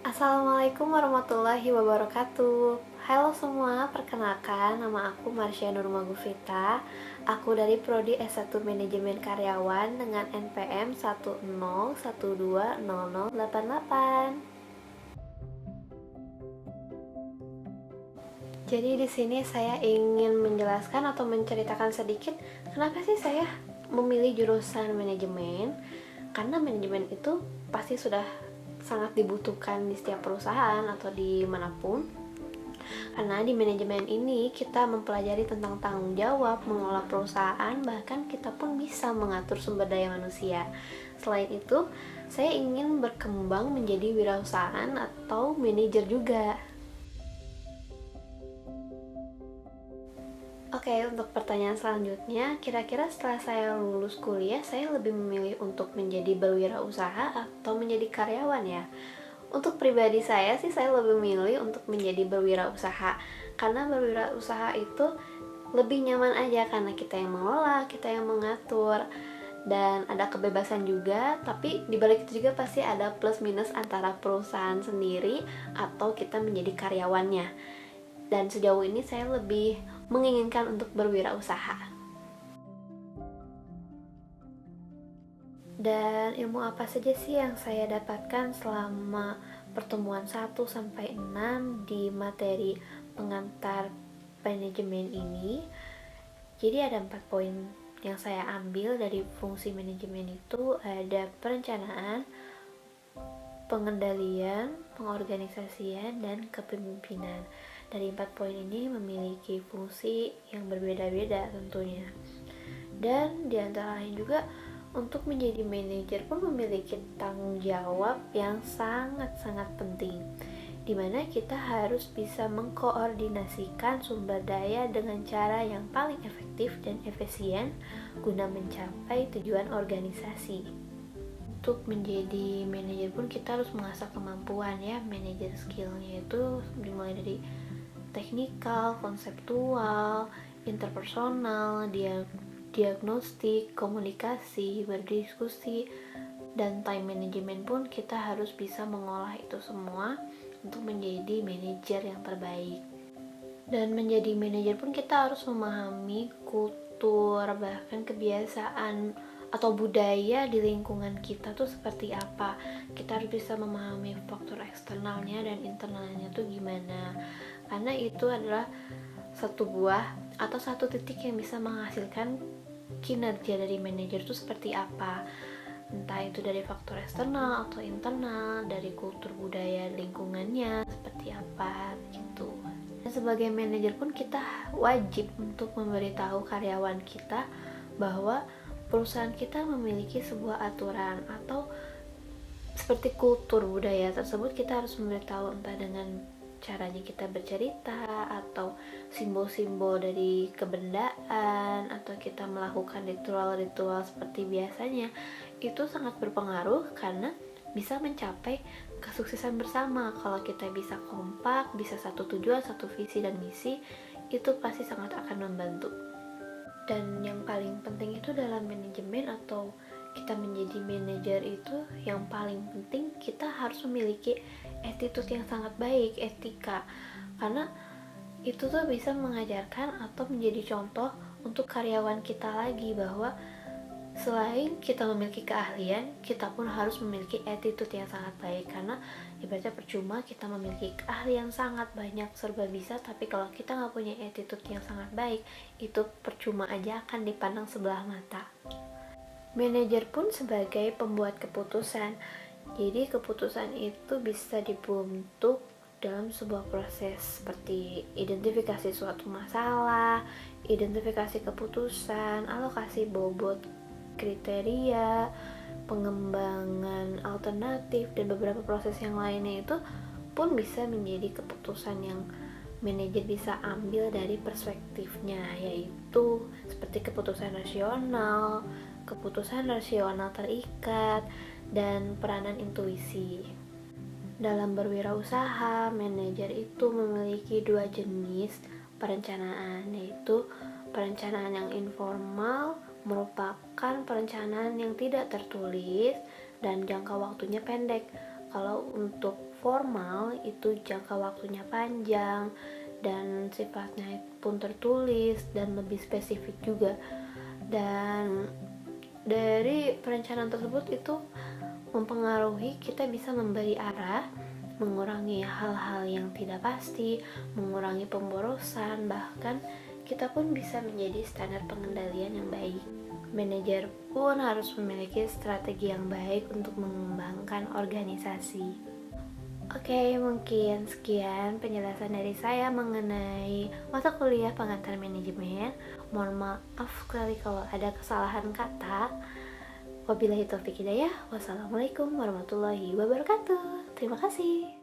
Assalamualaikum warahmatullahi wabarakatuh. Halo semua, perkenalkan nama aku Marsha Nurmagufita. Aku dari Prodi S1 Manajemen Karyawan dengan NPM 101200088. Jadi di sini saya ingin menjelaskan atau menceritakan sedikit kenapa sih saya memilih jurusan manajemen. Karena manajemen itu pasti sudah sangat dibutuhkan di setiap perusahaan atau dimanapun. Karena di manajemen ini kita mempelajari tentang tanggung jawab, mengelola perusahaan, bahkan kita pun bisa mengatur sumber daya manusia. Selain itu, saya ingin berkembang menjadi wirausahaan atau manajer juga. Oke, untuk pertanyaan selanjutnya, kira-kira setelah saya lulus kuliah, saya lebih memilih untuk menjadi berwirausaha atau menjadi karyawan ya? Untuk pribadi saya sih, saya lebih memilih untuk menjadi berwirausaha. Karena berwirausaha itu lebih nyaman aja, karena kita yang mengelola, kita yang mengatur, dan ada kebebasan juga. Tapi dibalik itu juga pasti ada plus minus antara perusahaan sendiri atau kita menjadi karyawannya. Dan sejauh ini saya lebih menginginkan untuk berwirausaha. Dan ilmu apa saja sih yang saya dapatkan selama pertemuan 1-6 di materi pengantar manajemen ini? Jadi ada 4 poin yang saya ambil dari fungsi manajemen itu. Ada perencanaan, pengendalian, pengorganisasian, dan kepemimpinan. Dari 4 poin ini memiliki fungsi yang berbeda-beda tentunya. Dan diantara lain juga, untuk menjadi manajer pun memiliki tanggung jawab yang sangat-sangat penting, dimana kita harus bisa mengkoordinasikan sumber daya dengan cara yang paling efektif dan efisien guna mencapai tujuan organisasi. Untuk menjadi manajer pun kita harus mengasah kemampuan ya, manajer skillnya itu dimulai dari teknikal, konseptual, interpersonal, diagnostik, komunikasi, berdiskusi, dan time management pun kita harus bisa mengolah itu semua untuk menjadi manajer yang terbaik. Dan menjadi manajer pun kita harus memahami kultur, bahkan kebiasaan atau budaya di lingkungan kita tuh seperti apa. Kita harus bisa memahami faktor eksternalnya dan internalnya tuh gimana, karena itu adalah satu buah atau satu titik yang bisa menghasilkan kinerja dari manajer itu seperti apa. Entah itu dari faktor eksternal atau internal, dari kultur budaya lingkungannya seperti apa gitu. Dan sebagai manajer pun kita wajib untuk memberitahu karyawan kita bahwa perusahaan kita memiliki sebuah aturan atau seperti kultur budaya tersebut. Kita harus memberitahu entah dengan caranya kita bercerita atau simbol-simbol dari kebendaan atau kita melakukan ritual-ritual seperti biasanya. Itu sangat berpengaruh karena bisa mencapai kesuksesan bersama. Kalau kita bisa kompak, bisa satu tujuan, satu visi dan misi, itu pasti sangat akan membantu. Dan yang paling penting itu dalam manajemen atau kita menjadi manajer itu, yang paling penting kita harus memiliki attitude yang sangat baik, etika. Karena itu tuh bisa mengajarkan atau menjadi contoh untuk karyawan kita lagi, bahwa selain kita memiliki keahlian, kita pun harus memiliki attitude yang sangat baik. Karena ibaratnya percuma kita memiliki keahlian sangat banyak, serba bisa, tapi kalau kita nggak punya attitude yang sangat baik, itu percuma aja, akan dipandang sebelah mata. Manajer pun sebagai pembuat keputusan. Jadi keputusan itu bisa dibentuk dalam sebuah proses seperti identifikasi suatu masalah, identifikasi keputusan, alokasi bobot kriteria, pengembangan alternatif, dan beberapa proses yang lainnya itu pun bisa menjadi keputusan yang manajer bisa ambil dari perspektifnya, yaitu seperti keputusan rasional terikat, dan peranan intuisi. Dalam berwirausaha, manajer itu memiliki dua jenis perencanaan, yaitu perencanaan yang informal merupakan perencanaan yang tidak tertulis dan jangka waktunya pendek. Kalau untuk formal itu jangka waktunya panjang dan sifatnya pun tertulis dan lebih spesifik juga. Dan dari perencanaan tersebut itu mempengaruhi kita bisa memberi arah, mengurangi hal-hal yang tidak pasti, mengurangi pemborosan, bahkan kita pun bisa menjadi standar pengendalian yang baik. Manajer pun harus memiliki strategi yang baik untuk mengembangkan organisasi. Oke, mungkin sekian penjelasan dari saya mengenai mata kuliah pengantar manajemen. Mohon maaf sekali kalau ada kesalahan kata. Wabillahi taufiq hidayah. Wassalamualaikum warahmatullahi wabarakatuh. Terima kasih.